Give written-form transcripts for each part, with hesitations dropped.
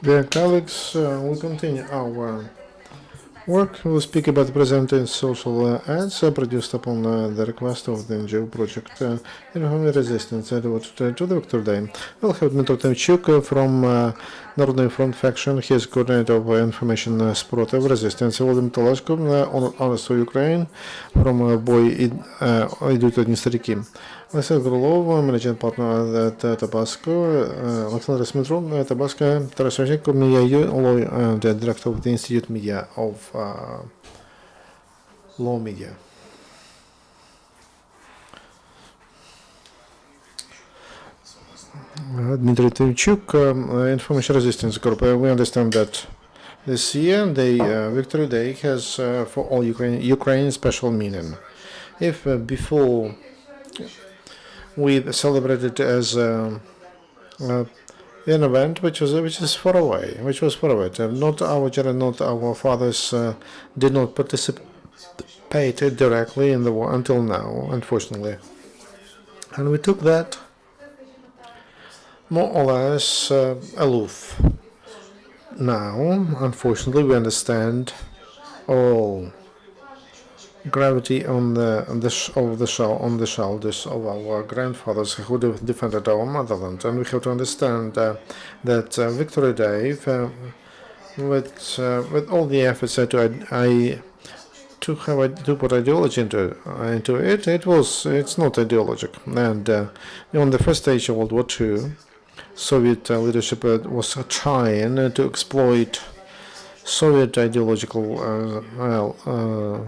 Dear colleagues, we continue our work. We'll speak about presenting social ads produced upon the request of the NGO project Informational Resistance devoted to the Victor Day. We'll have Dmytro Tymchuk from Народный Front faction. He is coordinator of Informational Sprotyv Resistance. Volodymyr Talashko, honest of Ukraine, from Boy идут одни старики. Oleksandr Gorlov, managing partner at TABASCO, Oleksandr Smirnov, TABASCO, Talashko, the director of the Institute Media of Law Media. Dmytro Tymchuk, Information Resistance Group. We understand that this year, the Victory Day has for all Ukraine special meaning. If before we celebrated as an event which was far away. Not our children, not our fathers did not participate directly in the war until now, unfortunately. And we took that more or less aloof. Now, unfortunately, we understand all gravity on the shoulders of our grandfathers who defended our motherland, and we have to understand that Victory Day, with all the efforts to put ideology into it, it's not ideological. And on the first stage of World War II, Soviet leadership was trying to exploit Soviet ideological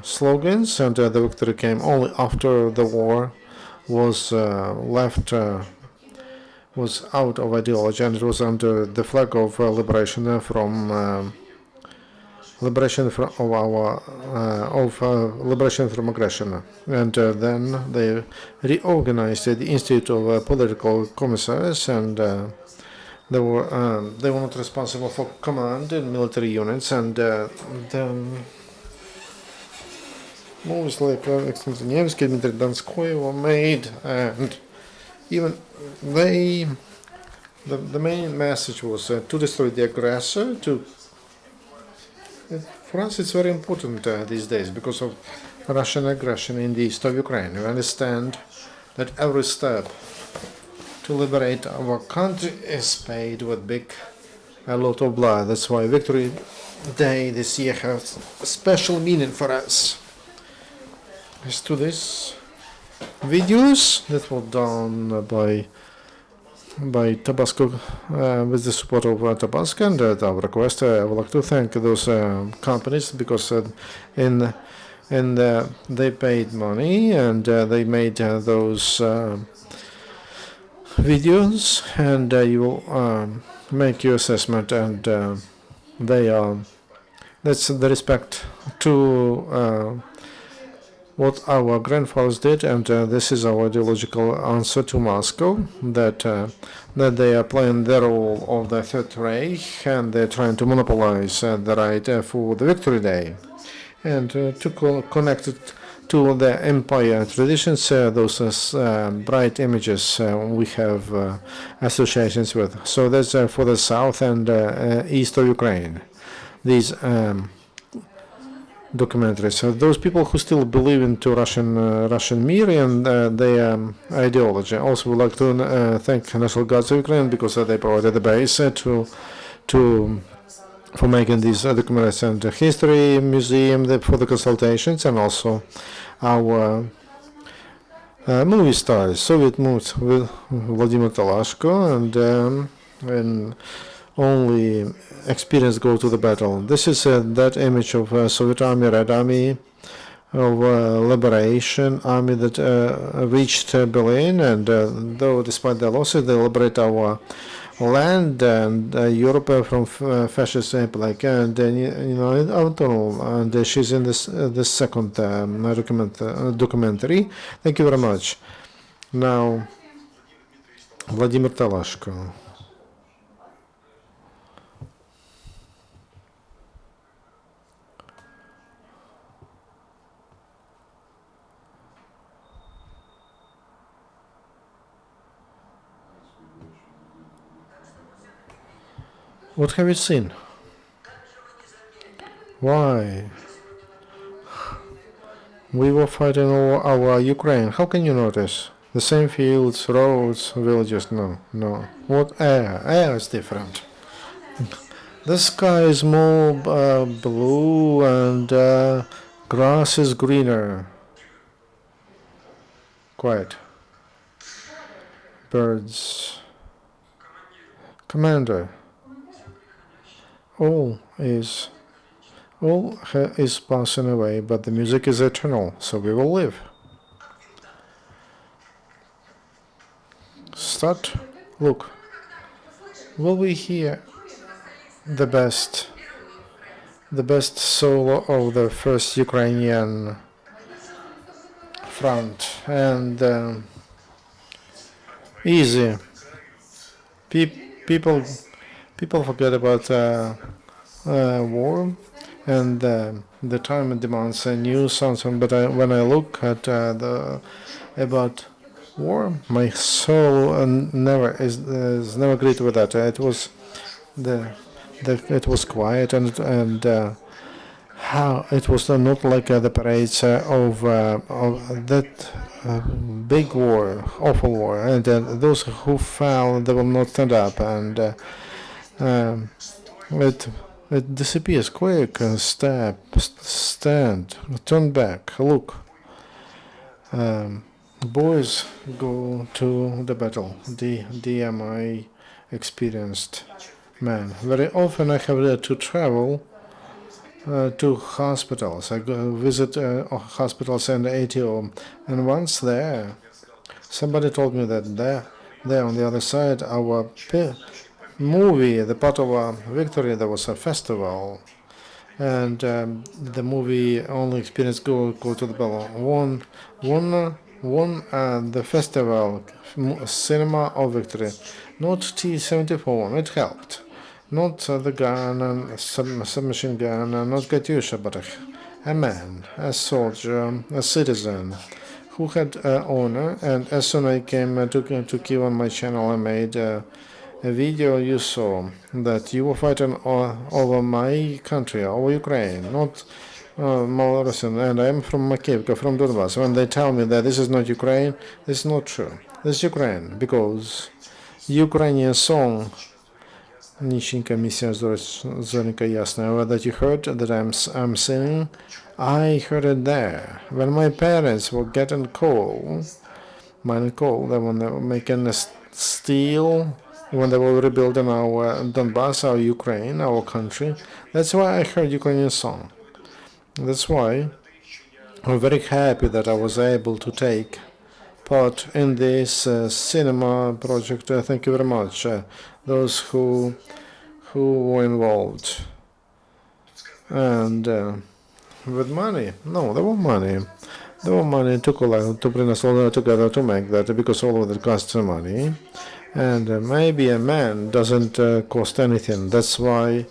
slogans, and the victory came only after the war was was out of ideology, and it was under the flag of liberation from liberation from aggression. And then they reorganized the Institute of Political Commissars, and they were not responsible for command in military units, and then movies like Oleksandr Smirnov, Dmytro Donskoy were made, and even the main message was to destroy the aggressor. For us, it's very important these days because of Russian aggression in the east of Ukraine. We understand that every step to liberate our country is paid with a lot of blood. That's why Victory Day this year has a special meaning for us. As to these videos that were done by TABASCO with the support of TABASCO, and at our request, I would like to thank those companies because they paid money and they made those videos, and you will make your assessment, and that's the respect to what our grandfathers did, and this is our ideological answer to Moscow, that they are playing the role of the Third Reich, and they're trying to monopolize the right for the Victory Day, and to connect it to the empire traditions, those bright images we have associations with. So that's for the south and east of Ukraine. These documentaries. So those people who still believe into Russian Mir and their ideology. Also, would like to thank National Guards of Ukraine because they provided the base for making these documentaries, and the history museum for the consultations, and also our movie stars, Soviet movies with Volodymyr Talashko, and only experience go to the battle. This is that image of Soviet Army, Red Army, of liberation army that reached Berlin, and though despite their losses, they liberate our land and Europe from fascist like and and she's in this second documentary. Thank you very much. Now, Vladimir Talashko. What have you seen? Why? We were fighting over our Ukraine. How can you notice? The same fields, roads, villages. No, no. What air? Air is different. The sky is more blue and grass is greener. Quiet. Birds. Commander. All is passing away, but the music is eternal, so we will live. Start. Look. Will we hear the best solo of the first Ukrainian front and easy. People forget about war, and the time demands a new sound. But when I look at about war, my soul never agreed with that. It was it was quiet and how it was not like the parades of that big war, awful war, and those who fell, they will not stand up, and it disappears quick. Stand, turn back, look. Boys go to the battle. DMI experienced man. Very often I have to travel to hospitals. I go visit hospitals and ATO, and once there, somebody told me that there on the other side, our movie, the part of our victory, there was a festival, and the movie only experience go to the battle. Won the festival cinema of victory, not T-74. It helped. Not the gun and submachine gun, not Katyusha, but a man, a soldier, a citizen, who had honor. And as soon as I came to Kiev on my channel, I made a video. You saw that you were fighting over my country, over Ukraine, not Malorussia. And I am from Makivka, from Donbass. When they tell me that this is not Ukraine, this is not true. This is Ukraine, because Ukrainian song Нищенька миссия зоренька ясная that you heard that I'm singing, I heard it there when my parents were getting coal, mining coal. When they were making steel, when they were rebuilding our Donbass, our Ukraine, our country. That's why I heard Ukrainian song. That's why I'm very happy that I was able to take part in this cinema project. Thank you very much. Those who were involved. And with money, no, there was money. There was money to collect, to bring us all together to make that, because all of that costs money. And maybe a man doesn't cost anything. That's why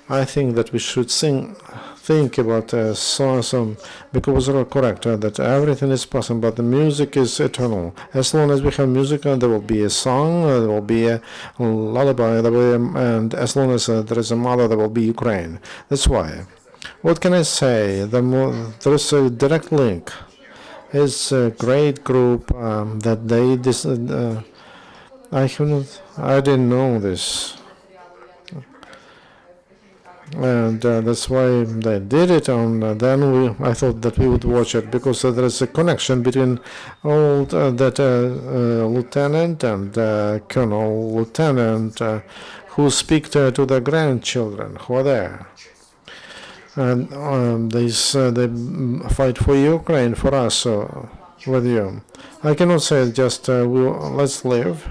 I think that we should think about song, because we're correct that everything is possible, but the music is eternal. As long as we have music, there will be a song, there will be a lullaby, and as long as there is a mother, there will be Ukraine. That's why. What can I say? There is a direct link. It's a great group that they I didn't know this. And that's why they did it. And then I thought that we would watch it, because there is a connection between old lieutenant and colonel lieutenant who speak to the grandchildren who are there. And they fight for Ukraine, for us, with you. I cannot say just let's live,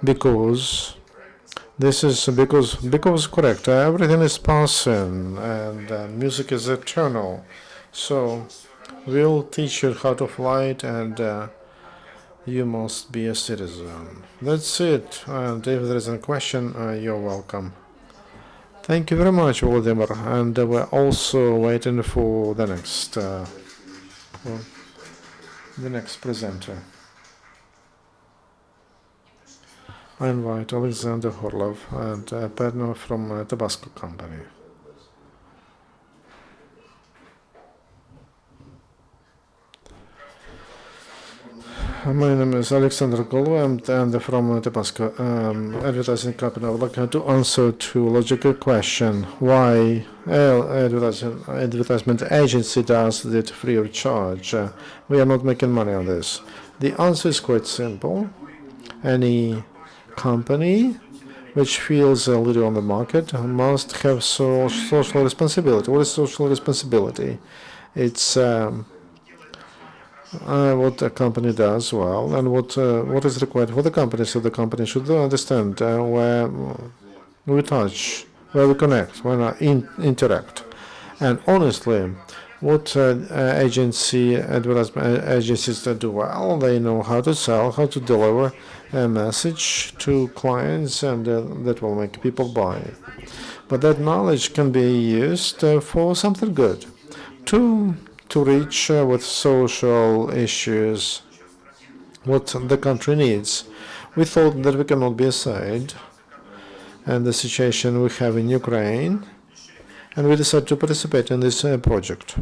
because this is because correct. Everything is passing, and music is eternal. So we'll teach you how to fight, and you must be a citizen. That's it. And if there is a question, you're welcome. Thank you very much, Volodymyr. And we're also waiting for the next presenter. I invite Oleksandr Gorlov and a partner from TABASCO company. My name is Oleksandr Gorlov and from TABASCO advertising company. I would like to answer to logical question why advertisement agency does it free of charge. We are not making money on this. The answer is quite simple. Any company which feels a leader on the market must have social responsibility. What is social responsibility? It's what a company does well and what is required for the company. So the company should understand where we touch, where we connect, where we interact. And honestly, what advertisement agencies do well, they know how to sell, how to deliver a message to clients, and that will make people buy. But that knowledge can be used for something good, to reach with social issues what the country needs. We thought that we cannot be aside, and the situation we have in Ukraine, and we decided to participate in this project.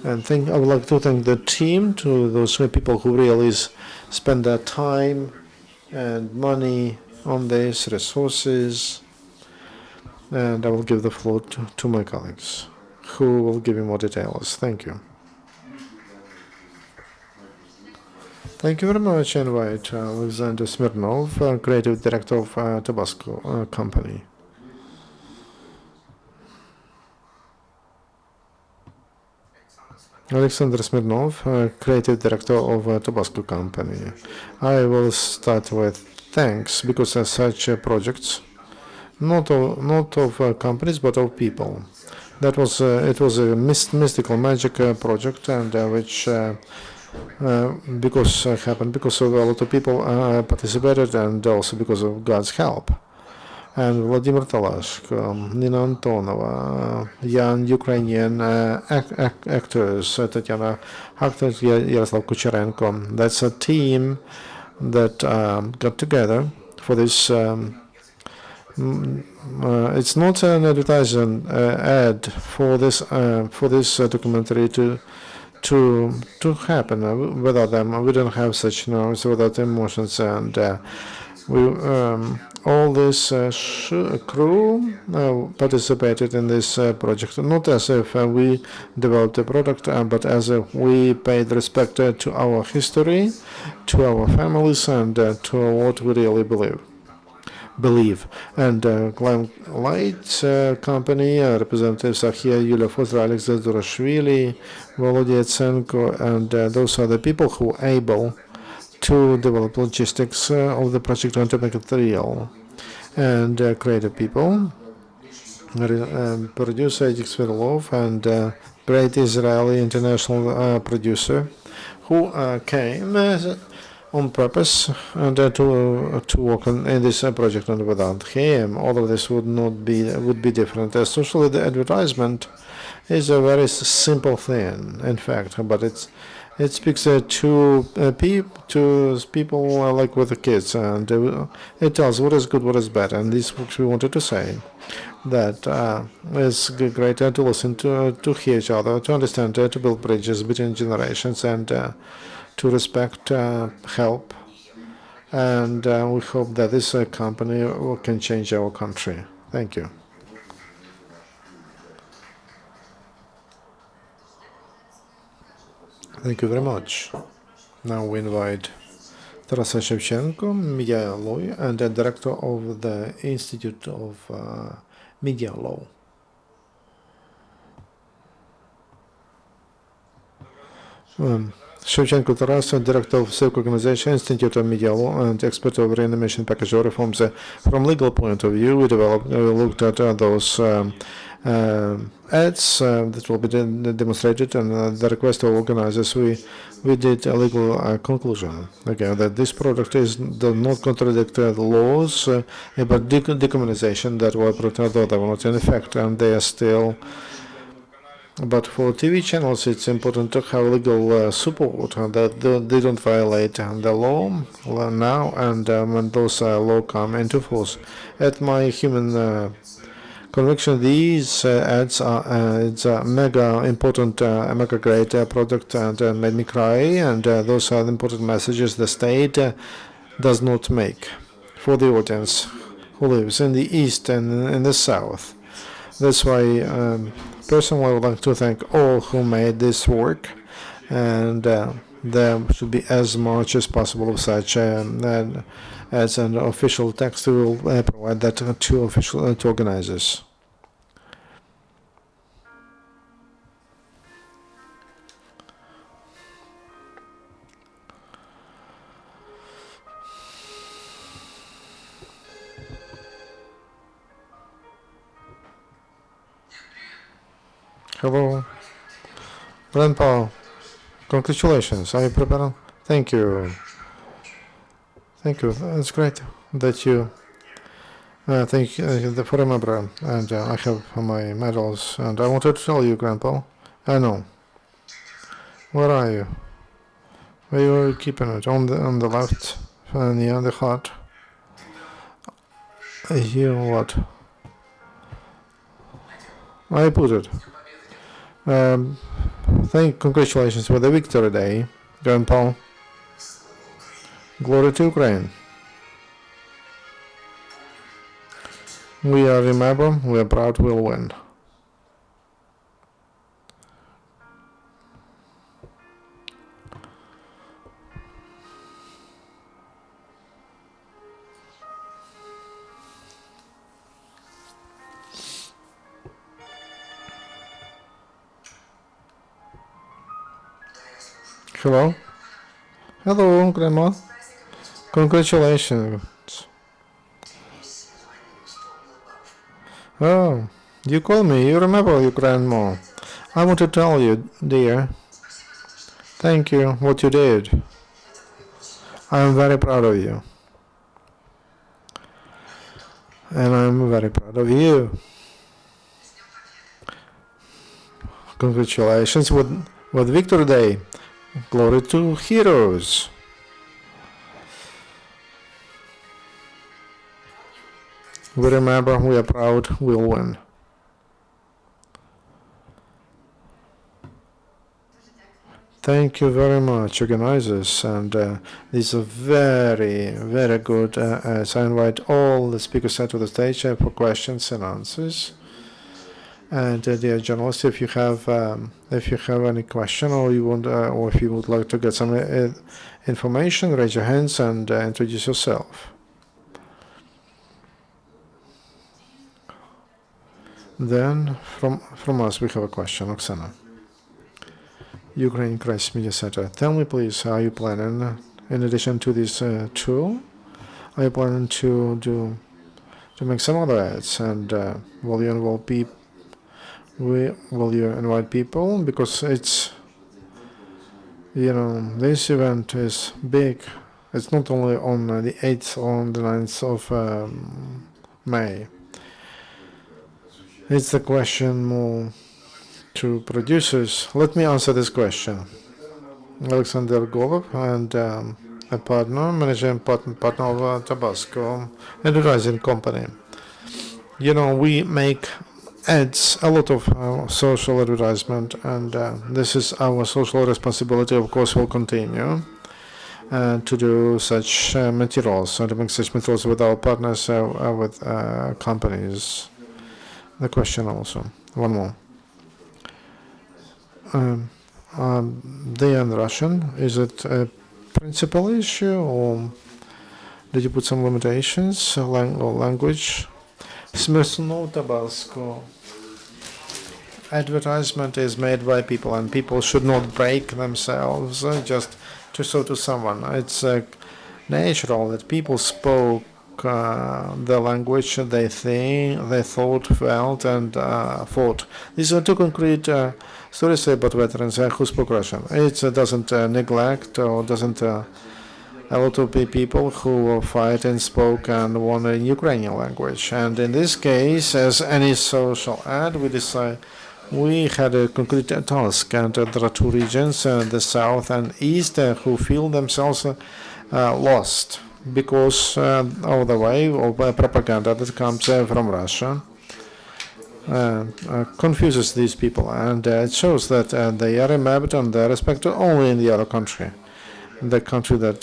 And I would like to thank the team, to those people who really spend their time and money on this, resources. And I will give the floor to my colleagues, who will give you more details. Thank you. Thank you very much. I invite Oleksandr Smirnov, Creative Director of TABASCO company. Oleksandr Smirnov, Creative Director of TABASCO company. I will start with thanks, because such projects, not of companies, but of people. That was it was a mystical magic project, and which happened because of a lot of people participated, and also because of God's help. And Volodymyr Talashko, Nina Antonova, young Ukrainian actors, Tatiana Haktor, Yaroslav Kucherenko. That's a team that got together for this. It's not an advertising ad for this documentary to happen. Without them, we don't have such nerves, without emotions, and all this crew participated in this project, not as if we developed a product, but as if we paid respect to our history, to our families, and to what we really believe. And Limelight company representatives are here: Yulia Fosra, Alexei Durashvili, Volodymyr, and those are the people who are able to develop logistics of the project and to make it real. And creative people, producer Edix Svirlov, and great Israeli international producer, who came on purpose and to work in this project. And without him, all of this would be different. Socially, the advertisement is a very simple thing, in fact, but it speaks to people like with the kids, and it tells what is good, what is bad. And this what we wanted to say, that it's great to listen, to hear each other, to understand, to build bridges between generations, and to respect, help. And we hope that this company can change our country. Thank you. Thank you very much. Now we invite Tarasa Shevchenko, media lawyer and the director of the Institute of Media Law. Shevchenko Taras, director of Civic Organization, Institute of Media Law, and expert of reanimation package reforms. From legal point of view, we looked at those ads that will be demonstrated, and the request of organizers, we did a legal conclusion again that this product does not contradict the laws about decommunization that were they were not in effect, and they are still But for TV channels, it's important to have legal support that they don't violate the law now and when those law come into force. At my human conviction, these ads are it's a mega important, mega great product and made me cry. And those are the important messages the state does not make for the audience who lives in the east and in the south. That's why personally I would like to thank all who made this work, and there should be as much as possible of such as an official text. We will provide that to organizers. Hello, Grandpa. Congratulations. Are you prepared? Thank you. Thank you. It's great that you thank you for remembering. And I have my medals. And I wanted to tell you, Grandpa. I know. Where are you? Where are you keeping it? On the left, near the heart. Here, what? I put it. Congratulations for the victory day, Grandpa. Glory to Ukraine. We are remember, we are proud, we'll win. Hello? Hello, Grandma. Congratulations. Oh, you call me. You remember your grandma. I want to tell you, dear. Thank you, what you did. I am very proud of you. And I'm very proud of you. Congratulations with Victory Day. Glory to heroes. We remember, we are proud, we'll win. Thank you very much, organizers, and these are very, very good. So I invite all the speakers to the stage for questions and answers. And dear journalists, if you have any question or you want, or if you would like to get some information, raise your hands and introduce yourself. Then from us we have a question, Oksana. Ukrainian Crisis Media Center. Tell me please, are you planning, in addition to this tool, are you planning to make some other ads, and will you involve people? Will you invite people? Because it's, this event is big. It's not only on the 8th or on the 9th of May. It's the question more to producers. Let me answer this question. Oleksandr Gorlov and a partner, manager and partner of TABASCO, advertising company. We make ads, a lot of social advertisement, and this is our social responsibility. Of course, we'll continue to do such materials, and to make such materials with our partners, with companies. The question also, one more. They are in Russian. Is it a principal issue, or did you put some limitations or language? Smirnov, TABASCO. Advertisement is made by people, and people should not break themselves just to show to someone. It's natural that people spoke the language they thought, felt, and thought. These are two concrete stories about veterans who spoke Russian. It doesn't neglect or doesn't a lot of people who fight and spoke and won in Ukrainian language. And in this case, as any social ad, we we had a concrete task, and there are two regions, the south and east, who feel themselves lost because of the wave of propaganda that comes from Russia. Confuses these people, and it shows that they are remembered and they are respected only in the other country, the country that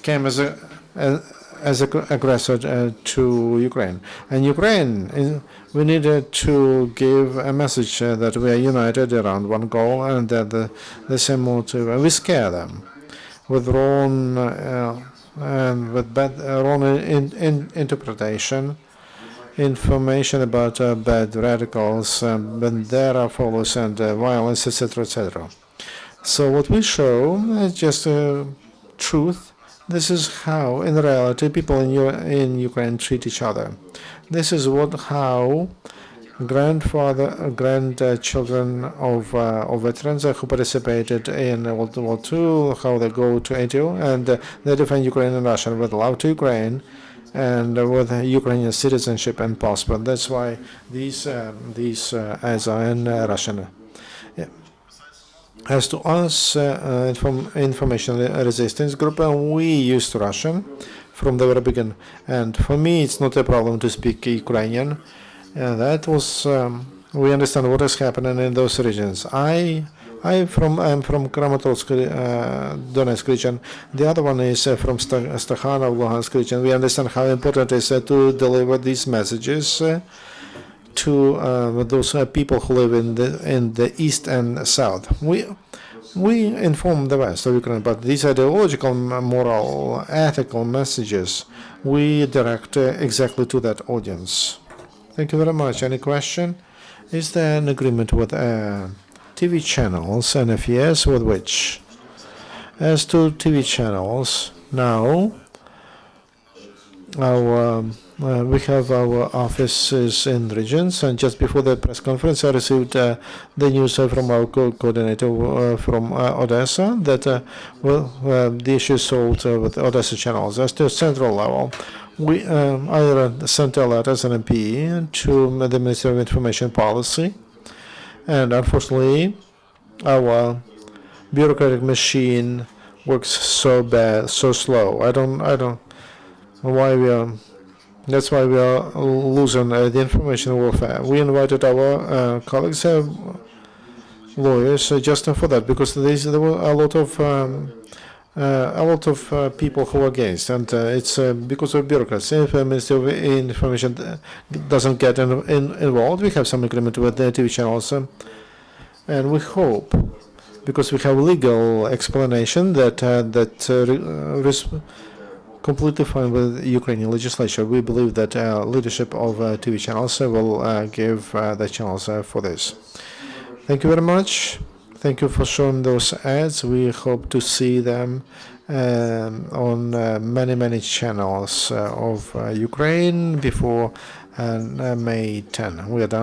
came as an aggressor to Ukraine. And Ukraine, we needed to give a message that we are united around one goal and that the same motive. And we scare them with wrong and with bad wrong interpretation, information about bad radicals, Bandera followers, and violence, etc., etc. So what we show is just truth. This is how, in reality, people in Ukraine treat each other. This is how grandchildren of veterans who participated in World War II, how they go to ATO, and they defend Ukraine and Russia with love to Ukraine and with Ukrainian citizenship and passport. That's why these ads are in Russian. Yeah. As to us, Informational Resistance Group, we used Russian from the very beginning. And for me, it's not a problem to speak Ukrainian. That was, we understand what is happening in those regions. I'm from Kramatorsk, Donetsk region. The other one is from Stakhanov, Luhansk region. We understand how important it is to deliver these messages to those people who live in the east and south. We inform the West of Ukraine, but these ideological, moral, ethical messages we direct exactly to that audience. Thank you very much. Any question? Is there an agreement with TV channels, and if yes, with which? As to TV channels, now we have our offices in regions, and just before the press conference I received the news from our coordinator from Odessa that the issue is solved with Odessa channels. As to central level, I sent a letter as an MP to the Ministry of Information Policy, and unfortunately our bureaucratic machine works so bad, so slow. I don't why we are. That's why we are losing the information warfare. We invited our colleagues, lawyers, just for that, because there were a lot of people who were against, and it's because of bureaucrats. If the Ministry of Information doesn't get involved, we have some agreement with the TV channels, and we hope, because we have legal explanation that completely fine with Ukrainian legislature. We believe that leadership of TV channels will give the channels for this. Thank you very much. Thank you for showing those ads. We hope to see them on many channels of Ukraine before May 10. We are done.